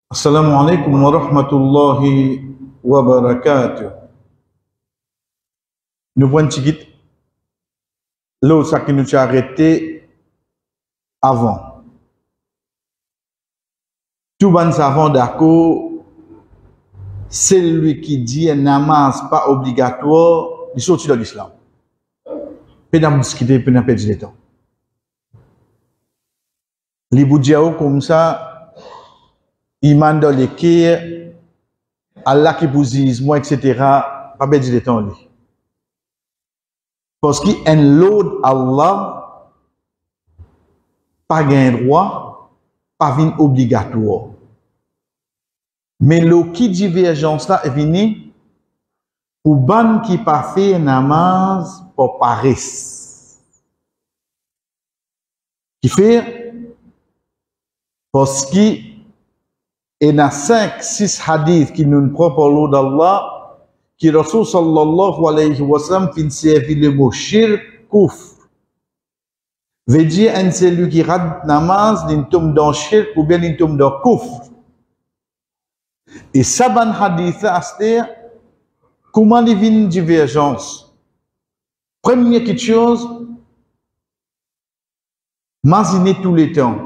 Assalamu alaikum wa rahmatullahi wa barakatuh. Nous voyons petit l'autre ça qui nous a arrêté avant. Tout ban savant d'accord, celui qui dit un namaz pas obligatoire, il sorti de l'islam. Pédam discuter, pédam perdre du temps. Les boudjiao comme ça, iman dans les kir, Allah qui vous dise, moi, etc., pas perdre du temps. Parce qu'il y a un lot Allah, pas gain droit, pas vin obligatoire. Mais le qui divergence là est venu pour ban qui pas fait namaz pour paresse. Qui fait parce qu'il y a 5-6 hadiths qui nous proposent d'Allah qui Rasul sallallahu alayhi wa sallam fin servi le mot shirk kufr. Veut dire un celui qui rate namaz, il tombe dans shirk ou bien il tombe dans kufr. Et ça ban hadith c'est comment il vient une divergence. Première quelque chose, imaginez tous les temps.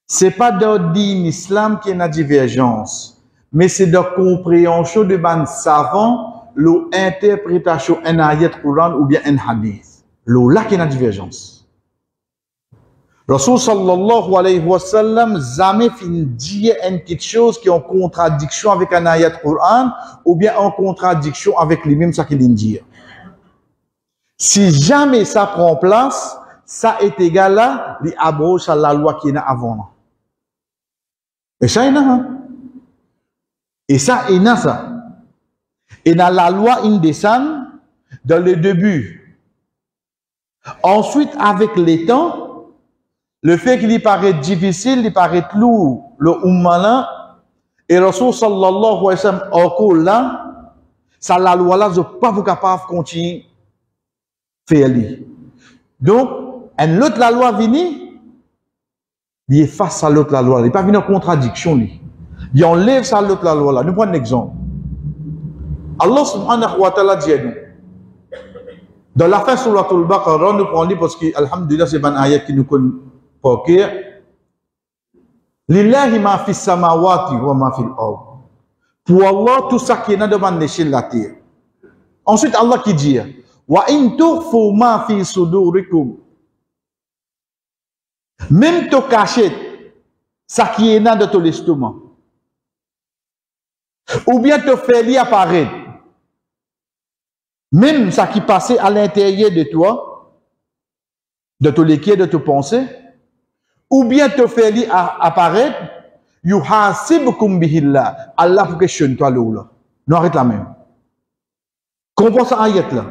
C'est pas dans l'islam qu'il y a une divergence, mais c'est dans la compréhension de ban savant, l'interprétation d'un ayat Coran ou bien un hadith. Là qu'il y a une divergence. Rasul sallallahu alayhi wa sallam jamais fin dire quelque chose qui est en contradiction avec un ayat Coran ou bien en contradiction avec lui-même ça qu'il dit. Si jamais ça prend place, ça est égal à l'abroge à la loi qui est avant. Et ça, il y a. Et ça, il y a ça. Et dans la loi, il descend dans le début. Ensuite, avec les temps, le fait qu'il paraît difficile, il paraît lourd, le ummala, et Rasul sallallahu alayhi wa sallam, encore là, ça, la loi là, je ne suis pas capable de continuer à faire. Donc, un autre la loi vient, il est face à l'autre la loi. Il n'est pas venu en contradiction. Il enlève ça à l'autre la loi. Nous prenons un exemple. Allah subhanahu wa ta'ala dit à nous. Dans la fin sur la Al-Baqarah, nous prenons parce que, alhamdulillah, c'est un ayat qui nous connaît pas. Lillahi ma fi samawati wa ma fi al-ard. Pour Allah, tout ça qui est dans l'échelle de la terre. Ensuite, Allah qui dit wa in tukhfu ma fi sudurikum. Même te cacher ça qui est dans ton estomac. Ou bien te faire lire apparaître. Même ça qui passait à l'intérieur de toi, de ton liquide, de tes pensées. Ou bien te faire lire apparaître. Yuhasibukum bihillah. Allah pour questionner toi là. Non, arrête la même. Comprends ça ayat là.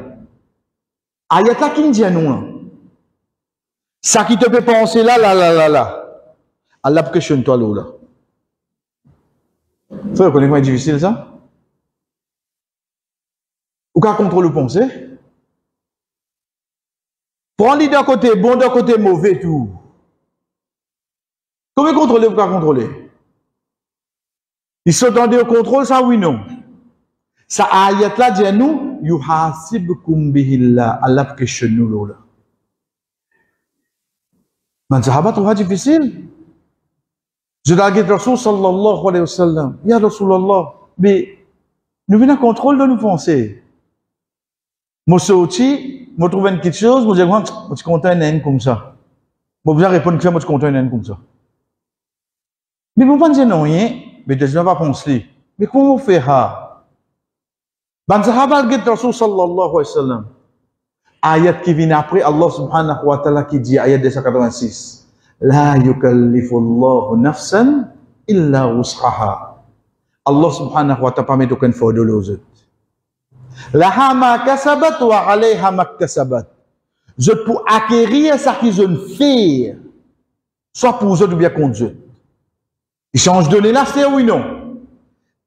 Ayat là qui dit à nous là. Ça qui te fait penser là. Allah pour questionner toi là. Vous savez comment est difficile ça? Ou qu'à contrôler le pensée? Prends-le d'un côté bon, d'un côté mauvais tout. Comment contrôler ou qu'à contrôler? Il s'attendait au contrôle, ça oui non. Ça ayat là dit à nous, yuhasibukum bihillah. Allah pour questionner nous là. Mais ça va trop difficile. Je l'ai dit Rasul sallallahu alayhi wa sallam. Ya Rasulallah, mais nous venons contrôle de nos pensées. Moi sorti, moi trouve quelque chose, moi dis moi je suis content d'un comme ça. Moi bien répondre que ça, moi je suis content d'un comme ça. Mais vous pensez non rien, mais je ne vais pas penser. Mais comment faire ça? Ben sahaba dit Rasul sallallahu alayhi wa sallam. Ayat qui vient après Allah subhanahu wa ta'ala qui dit ayat 286. La yukallifullahu nafsan illa wus'aha. Allah subhanahu wa ta'ala pas met aucun fardeau aux autres. Laha ma kasabat wa alayha ma kasabat. Je pour acquérir ça qu'ils ont fait, soit pour eux ou bien contre eux. Ils changent de là, c'est oui non.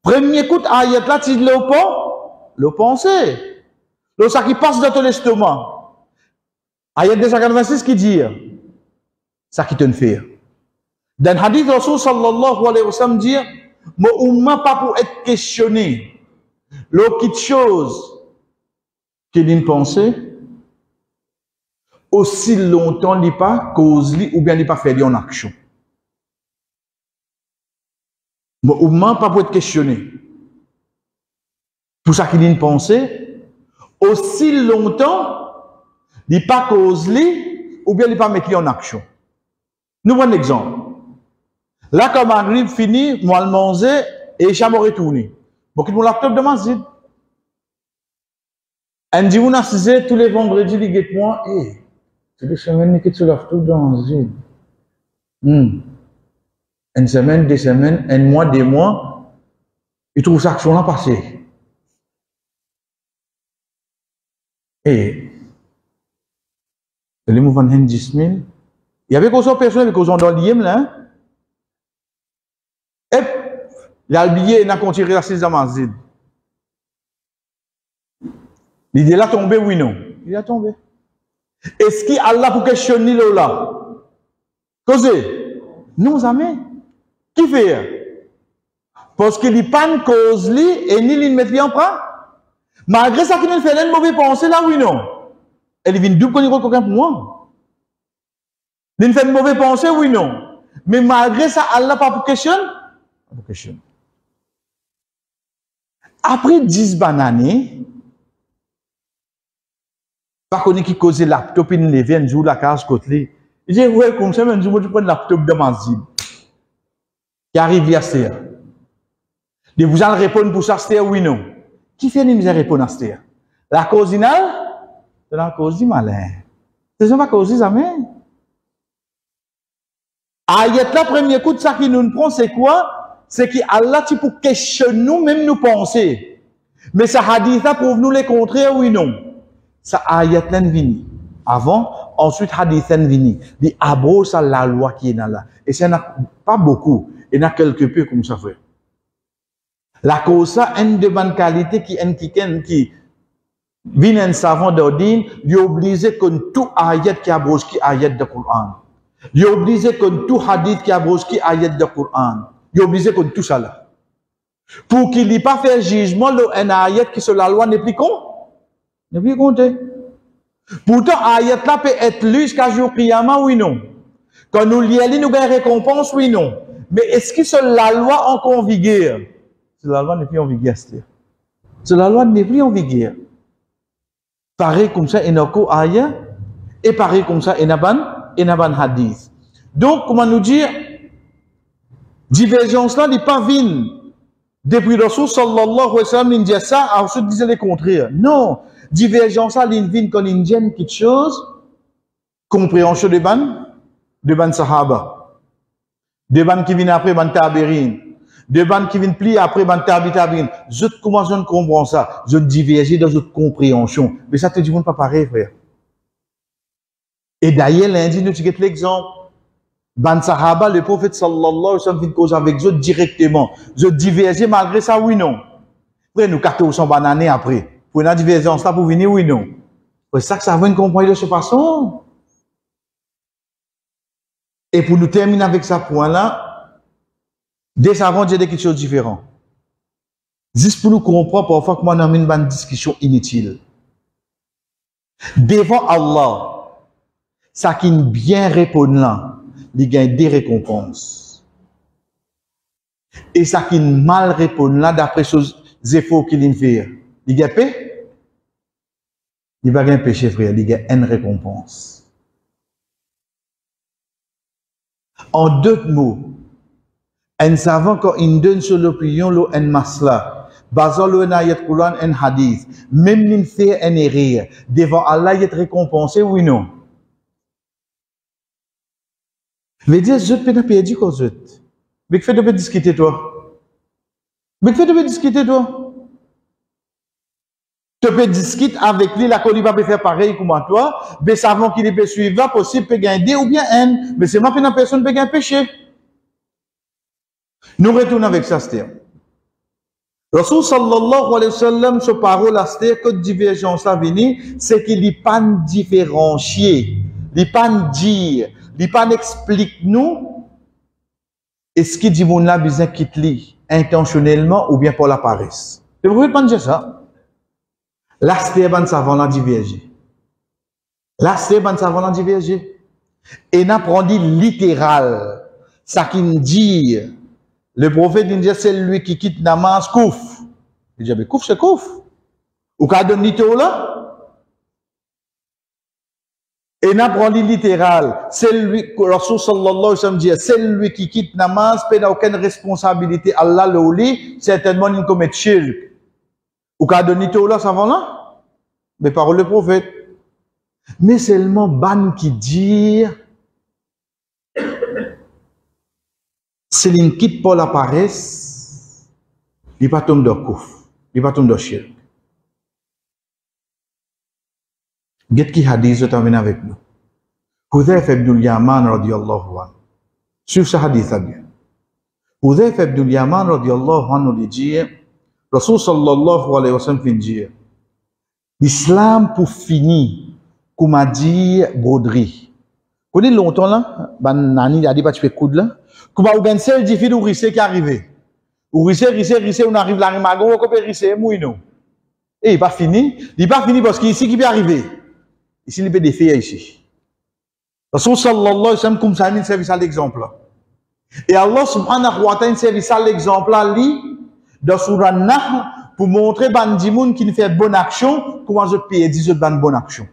Premier coup ayat là, tu le pensée. Le ça qui passe dans ton estomac. Ayat 286 qui dit ça qui te fait. Dans le hadith, Rasul sallallahu alayhi wa sallam dit, mon umma pas pour être questionné. L'autre chose qu'il a pensé, aussi longtemps il pas cause li ou bien il pas fait en action. Mon umma pas pour être questionné. Pour ça qu'il a une pensée, aussi longtemps il pas cause li ou bien il pas mettre en action. Nous prenons l'exemple. Là, quand Maghrib fini, moi le manger et je me retourne. Bon, mon laptop de masjid. On dit, on a assisté tous les vendredis, les guettes moi, et c'est des semaines que tu laptop de masjid. Une semaine, 2 semaines, un mois, 2 mois, il trouve cette action-là passée. Et, les mouvements de 10 000, il y avait qu'aux personnes qui ont dans l'IM là, hein? Et il a oublié, il a continué à s'y masjid. Il est tombé, oui, non. Il est tombé. Est-ce qu'il Allah pour questionner là? Causez? Non, jamais. Qui fait? Parce qu'il n'y a pas de cause et ni il met en prend. Malgré ça, qu'il fait une mauvaise pensée là, oui, non. Elle vient double qu'on y quelqu'un pour moi. Il fait une mauvaise pensée, oui, non. Mais malgré ça, Allah pas pour questionner. Pour questionner. Après 10 années, par contre, qui cause laptop, il ne vient jouer la case côté. Il dit, ouais, comme ça, je prends le laptop de Mazid. Qui arrive à Stéa. Et vous allez répondre pour ça, Stéa, oui, non. Qui fait une misère répondre à Stéa? La cause inale? C'est la cause du malin. C'est ça, la cause du jamais. Ayat la premier coup de ça qui nous prend, c'est quoi? C'est qu'Allah, tu pour questionner nous, même nous penser. Mais ça hadith là prouve nous les contraires, oui, non. Ça ayat là vini. Avant, ensuite hadith là vini. Dit abro ça la loi qui est là. Et ça n'a pas beaucoup. Il y en a quelque peu comme ça fait. La cause ça, une de bonne qualité qui vient un savant d'ordine, il est obligé que tout ayat qui abroge qui ayat de Coran. Il est obligé que tout hadith qui abroge qui ayat de Coran. Il est obligé que tout ça là. Pour qu'il n'ait pas fait jugement, un ayat qui sur la loi n'est plus con. N'est plus compté. Pourtant, ayat là peut être lu jusqu'à jour qiyamah, oui, non. Quand nous lions, nous gagnons récompense, oui, non. Mais est-ce que sur la loi encore en vigueur? Sur la loi n'est plus en vigueur, c'est-à-dire. Sur la loi n'est plus en vigueur. Pareil comme ça, il y a un ayat, et pareil comme ça, il y a un hadith. Donc, comment nous dire, divergence là n'est pas vine. Depuis le Rasul sallallahu alayhi wa sallam, il dit ça, ensuite disait le contraire. Non, divergence là, il vient quand il dit quelque chose, compréhension de ban sahaba, de ban qui vient après ban tabirin, de ban qui vient plus après ban tabirin. Je commence à comprendre ça, je diverge dans une compréhension. Mais ça te dit pas pareil, frère. Et d'ailleurs, lundi, nous avons l'exemple. Ban Sahaba, le prophète sallallahu alayhi wa sallam, vient cause avec eux directement. Je diverge malgré ça, oui, non. Après, nous 400 bananes après. Pour une divergence là, pour venir, oui, non. C'est ça que ça veut comprendre de cette façon. Et pour nous terminer avec ce point-là, des savants disent quelque chose de différent. Juste pour nous comprendre, parfois, comment on a une discussion inutile. Devant Allah, ça qui bien répond là, il gagne des récompenses. Et ça qui mal répond là, d'après ces efforts qu'il fait, il gagne paix. Il va gagner péché, frère, il gagne une récompense. En 2 mots, un savant, quand il donne sur l'opinion, un masla, basant le ayat Quran, un hadith, même s'il fait un erreur, devant Allah, il est récompensé, oui, non. Je veux dire, je peux pas perdu quoi, je. Mais que fait de discuter, toi? Mais que fait de discuter, toi? Tu peux discuter avec lui, la colline va faire pareil comme toi, mais savant qu'il peut suivre, possible, peut gagner ou bien un, mais c'est moi qui personne peut gagner péché. Nous retournons avec ça, c'est-à-dire. Rasul sallallahu alayhi wa sallam, ce parole, c'est-à-dire que divergence à venir, c'est qu'il n'est pas différencié, il n'est pas dire, il n'est pas explique nous, est-ce qu'il dit mon là besoin quitte lui intentionnellement ou bien pour la paresse? Le prophète pas dire ça. Là c'était ban savant là diverger. Là c'est ban savant là diverger. Et n'a pas dit littéral. Ça qui dit le prophète dit c'est lui qui quitte namaz kouf. Il dit mais kouf c'est kouf. Ou qu'a donné tout là? Et n'a pas dit littéral, c'est lui, Rasul sallallahu alayhi wa sallam dit, c'est lui qui quitte namaz, n'a aucune responsabilité, Allah le lit, certainement il commet shirk. Ou qu'a donné tout là, ça va là? Mais parole le prophète. Mais seulement ban qui dit, c'est une quitte pour la paresse, il pas tombe de kouf, il pas tombe de shirk. Get qui hadith est venu avec nous. Hudhayf ibn al-Yaman radiyallahu anhu. Suivez ce hadith bien. Hudhayf ibn al-Yaman radiyallahu anhu dit, Rasul sallallahu alayhi wa sallam fin dit, l'islam pour finir, comme a dit broderie. Vous connaissez longtemps là, ban nani a dit pas tu fais coude là, comme a ben seul dit fil ou rissé qui arrivé. Ou rissé, on arrive là, rimago, on peut risser, mouino. Et il pas fini parce qu'ici qui peut arriver. Ici, il peut défier ici. Rasul sallallahu alayhi wa sallam, comme ça, il service à l'exemple. Et Allah subhanahu wa ta'ala, il service à l'exemple, dans Surah Nahl, pour montrer bandimoun qui ne fait bonne action, comment je paye 10 bonne action.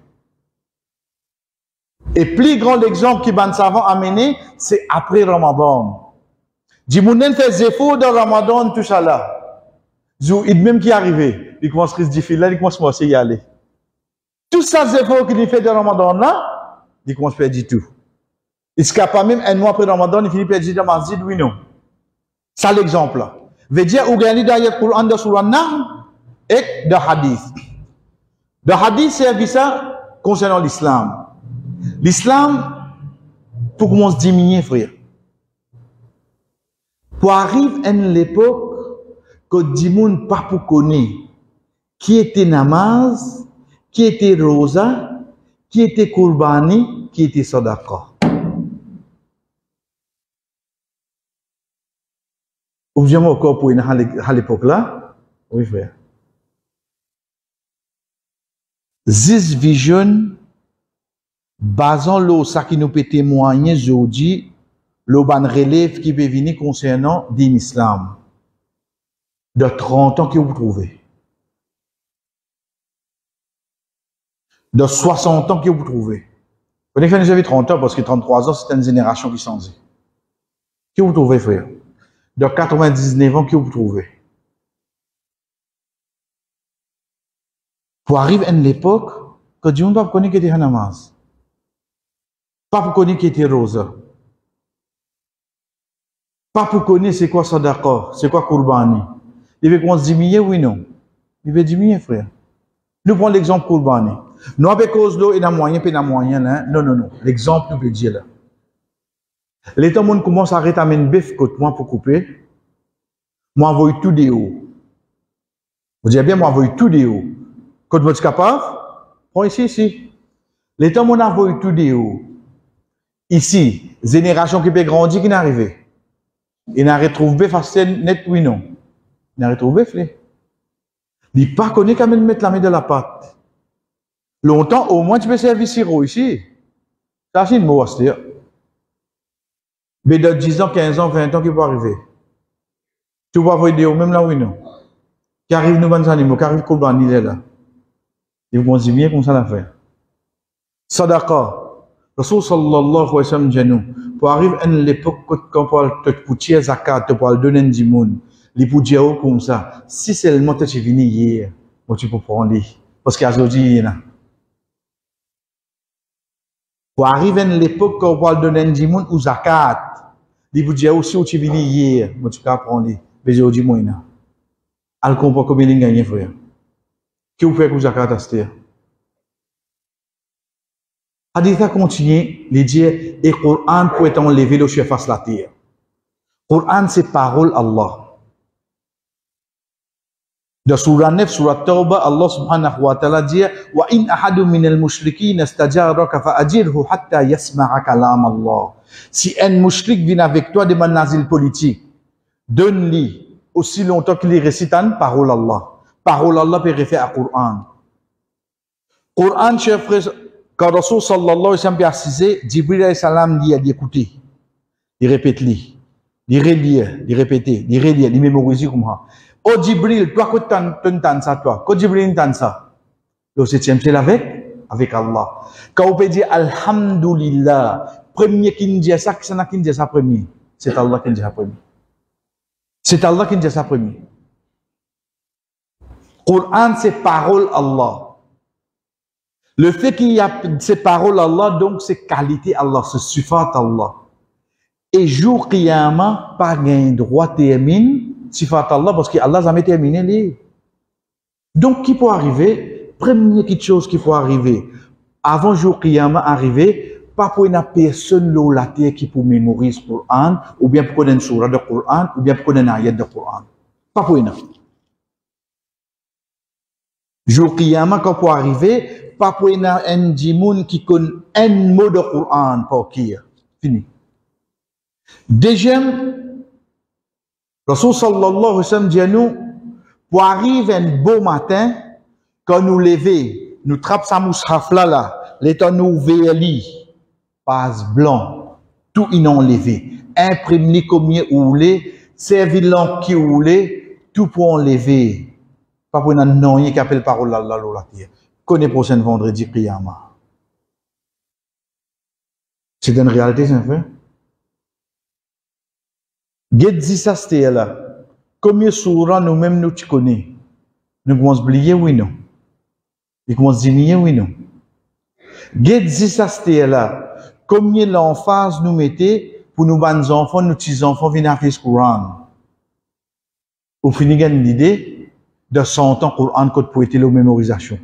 Et plus grand exemple qui ban savant amené, c'est après Ramadan. Dimoun fait des efforts dans Ramadan, tout ça là. Zou, il même qui est arrivé, il commence à se dire, là, il commence à y aller. Tout ça, c'est efforts qu'il fait dans Ramadan là, il commence à perdre tout. Il se capable même un mois après Ramadan, il finit par perdre dans Masjid, oui, non. Ça, l'exemple là. Veut dire, ou gagnez d'ailleurs Coran de Surah Nahl et de Hadith. De Hadith, c'est ça concernant l'islam. L'islam, pour commencer à diminuer, frère. Pour arriver à l'époque que Dimoun pas pour connaître qui était namaz, qui était rosa, qui était kurbani, qui était sadaqa. Oubliez encore pour à l'époque là, oui frère. This vision, basant l'eau, ça qui nous peut témoigner aujourd'hui, le ban relève qui peut venir concernant l'islam. De 30 ans que vous trouvez. De 60 ans que vous trouvez. Vous avez fait 30 ans parce que 33 ans, c'est une génération qui change. Que vous trouvez, frère? De 99 ans que vous trouvez. Pour arriver à une époque que Dieu ne peut pas connaître qui était namaz. Pas pour connaître qui était rosa. Pas pour connaître c'est quoi sadaqa, c'est quoi kurbani. Il veut qu'on se diminue, oui, non. Il veut diminuer, frère. Nous prenons l'exemple kurbani. Nous, avec cause d'eau, il y a moyen, puis il y a moyen, hein. Non. L'exemple, nous peut dire là. L'état monde commence à arrêter à mettre bœuf côté moi pour couper. Moi, envoie tout de haut. Vous dites bien, moi, envoie tout de haut. Quand vous êtes capable, prends ici. L'état monde envoie tout de haut. Ici, génération qui peut grandir, qui n'est arrivé. Il n'a retrouvé facile, net, oui, non. Il n'a retrouvé flé. Il n'a pas connu quand même mettre la main de la pâte. Longtemps, au moins, tu peux servir sirop ici. Ça, c'est une mot à se dire. Mais de 10 ans, 15 ans, 20 ans, qui peut arriver. Tu vas voir des même là, oui, non. Qui arrive nous, bonnes animaux, qui arrive Kourban, il est là. Ils vont dire bien comme ça l'affaire. Sadaqa. Rasul sallallahu alayhi wa sallam dit pour arriver à l'époque quand on te poutier zakat, tu peux donner un dimoun, les poutier comme ça. Si seulement tu es venu hier, tu peux prendre. Parce qu'aujourd'hui, il y en a. Pour arriver à l'époque quand on peut donner un dimoun ou zakat, les poutier aussi où tu es venu hier, tu peux prendre. Mais aujourd'hui, moi, il y en a. Elle comprend combien il gagne, frère. Qu'est-ce que vous faites avec zakat à ce terre? Hadith a continué, il dit, et le Coran peut être enlevé le chef face la terre. Le Coran, c'est parole Allah. Dans Surah 9, Surah Tawbah, Allah subhanahu wa ta'ala dit wa in ahadu minal mushrikin istajaraka fa'ajirhu hatta yasma'a kalam Allah. Si un mushrik vient avec toi de un asile politique, donne-lui aussi longtemps qu'il récite une parole Allah. Parole Allah peut référer à Coran. Coran, chers frères, quand Rasul sallallahu alayhi wa sallam a assisté, Jibril alayhi salam dit à écouter, il répète, il relire, il répéter, il relire, il mémoriser comme ça. Oh Jibril, toi, que tu entends ça, toi? Que Jibril entend ça? Le 7e ciel avec Allah. Quand on peut dire Alhamdulillah, premier qui nous dit ça, qui nous dit ça premier? C'est Allah qui nous dit ça premier. C'est Allah qui nous dit ça premier. Coran, c'est parole Allah. Le fait qu'il y a ces paroles Allah, donc c'est qualité Allah, c'est sifat Allah. Et jour Qiyamah, pas gain droit termine sifat Allah parce que Allah jamais terminé les. Donc qui peut arriver? Première petite chose qui peut arriver avant jour Qiyamah arriver, pas pour une personne là la terre qui peut mémoriser le Coran ou bien pour connaître une surah de Coran ou bien pour connaître une ayat de Coran. Pas pour une. Jour Qiyamah quand peut arriver, pas pour une un djimoun qui connaît un mot de Coran pour qui. Fini. Deuxième, Rasul sallallahu alayhi wa sallam dit à nous, pour arriver un beau matin, quand nous levons, nous trappons sa moushaf là, l'état nous ouvert lit, passe blanc, tout inenlevé, imprimé comme il voulait, servi l'an qui voulait, tout pour enlever. Pas pour un nom qui appelle parole Allah la terre. Connais prochain vendredi Qiyamah. C'est une réalité, c'est un fait. Get dit ça c'était là. Combien sourds nous-mêmes nous tu connais? Nous commençons à oublier oui non. Ils commencent à dire oui non. Get dit ça c'était là. Combien l'emphase nous mettait pour nous bons enfants, nous petits enfants venir faire ce Coran. Au final gagne l'idée de 100 ans Coran code pour être la mémorisation.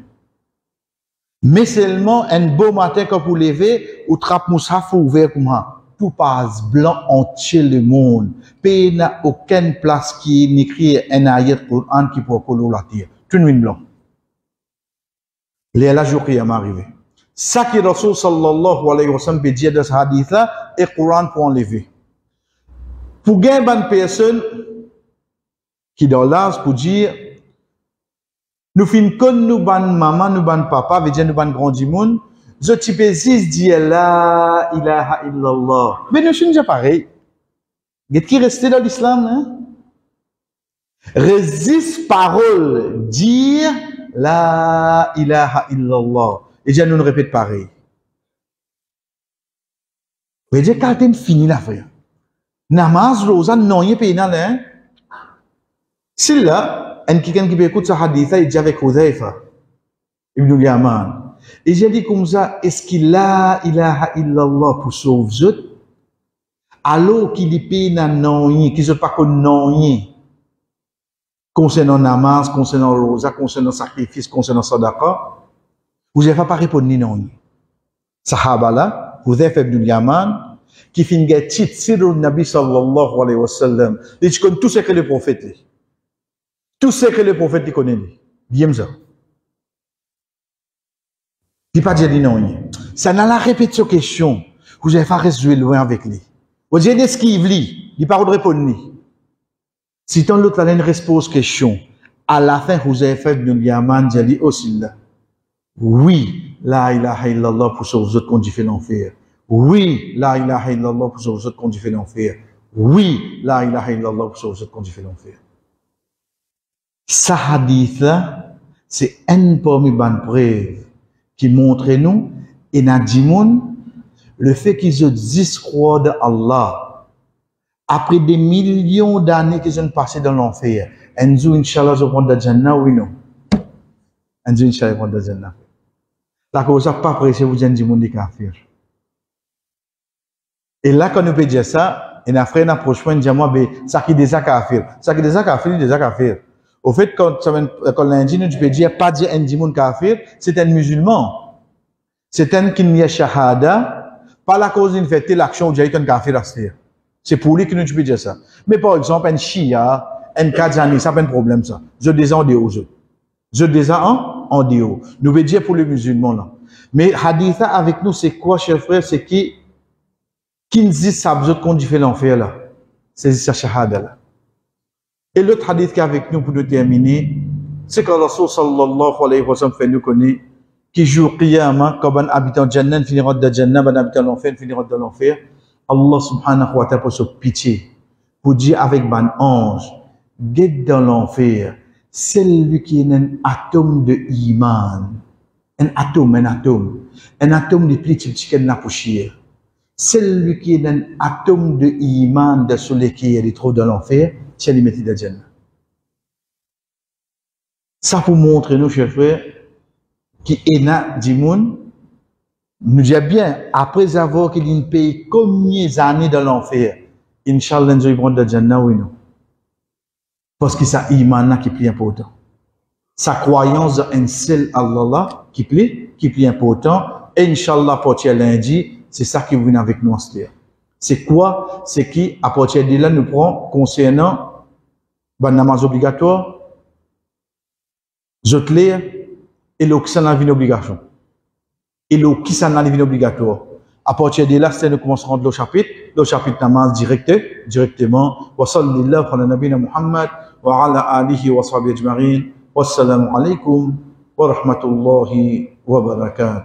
Mais seulement un beau matin quand vous levez, ou trappe moussaf ouvert comme ça. Tout passe blanc entier le monde. Pays n'a aucune place qui est écrit un ayat Coran qui peut coller la terre. Tout une blanc. Les la jour qui est arrivé. Ça qui Rasul sallallahu alayhi wa sallam peut dire de ce hadith là, et Coran pour enlever. Pour gagner une personne qui dans l'âge pour dire, nous finissons comme nous ban maman, nous ban papa, veut dire nous ban grand du monde. Je type 6 dit la ilaha illallah. Mais nous sommes déjà pareil. Qu'est-ce qui restait dans l'islam, hein? Résiste parole, dire la ilaha illallah. Et déjà nous répète pareil. Veut dire quand tu fini l'affaire. Namaz, rosa, non, il est pénal, hein? Si là, un quelqu'un qui peut écouter ce hadith, il dit avec Hudhaifa ibn Yaman. Et j'ai dit comme ça, est-ce qu'il a ilaha illallah pour sauver les autres? Alors qu'il est payé dans non, qu'il ne pas qu'on non, concernant namaz, concernant rosa, concernant sacrifice, concernant sadaqa, vous n'avez pas répondu ni non. Sahaba là, Hudhaifa ibn Yaman, qui finit un titre sur le Nabi sallallahu alayhi wa sallam, il dit tout ce que le prophète dit. Tout ce que le prophète connaît. Bien ça. Il pas dire non. Ça n'a la répétition question. Vous avez pas résolu loin avec lui. Vous avez esquive lui. Il pas de répondre. Si tant l'autre la pose question, à la fin vous avez fait une Yaman dit aussi là. Oui, la ilaha illallah pour sauver les autres qu'on dit fait l'enfer. Oui, la ilaha illallah pour sauver les autres qu'on dit fait l'enfer. Oui, la ilaha illallah pour sauver les autres qu'on dit fait l'enfer. Ce hadith-là, c'est un parmi les preuves qui montre nous, et dans le fait qu'ils ont discroît d'Allah, après des millions d'années qu'ils ont passé dans l'enfer, un jour, Inch'Allah, ils vont dans le Jannah, oui, non. Un jour, Inch'Allah, ils vont dans le Jannah. La cause n'a pas pressé, vous avez dit, mon kafir. Et là, quand on peut dire ça, et après, on approche, on dit, moi, ça qui est déjà kafir. Ça qui est déjà kafir, déjà kafir. Au fait, quand l'Indien, tu peux dire, pas dire un djimoun kafir, c'est un musulman. C'est un qui n'y a shahada, pas la cause d'une fête, l'action où il y a un kafir à se faire. C'est pour lui que tu peux dire ça. Mais par exemple, un shia, en 4 années, ça pas un problème ça. Je dis en déo, je dis en déo. Nous veut dire pour les musulmans là. Mais haditha avec nous, c'est quoi, chers frères? C'est qui nous dit ça, vous qu'on dit fait l'enfer là. C'est ça, shahada là. Et l'autre hadith qui est avec nous pour nous terminer, c'est que Rasul sallallahu alayhi wa sallam fait nous connaître qui jour qiyamah, comme un habitant de Jannah finira de Jannah, un habitant de l'enfer finira de l'enfer. Allah subhanahu wa ta'ala pour se pitié, pour dire avec ban ange, guide dans l'enfer, celui qui est un atome de iman, un atome de plus petit que la poussière. Celui qui est un atome de iman de celui qui est trop dans l'enfer, c'est lui mettre de Jannah. Ça pour montrer nous, chers frères, qui est là, Dimoun, nous dit bien, après avoir qu'il paye combien d'années dans l'enfer, Inch'Allah, nous allons de Jannah, oui, non. Parce que ça, iman qui est plus important. Sa croyance dans un seul Allah qui est plus important. Et Inch'Allah, pour lundi, c'est ça qui vient avec nous en ce. C'est quoi? C'est qui, à partir de là, nous prenons concernant le namaz obligatoire, Zotler, et le qui s'en a une obligation. Et le qui s'en a une obligatoire. À partir de là, c'est nous commencerons le chapitre namaz directement. Wa sallallahu ala nabina Muhammad wa ala alihi wa sahbihi ajma'in. Wassalamu alaikum wa rahmatullahi wa barakatuh.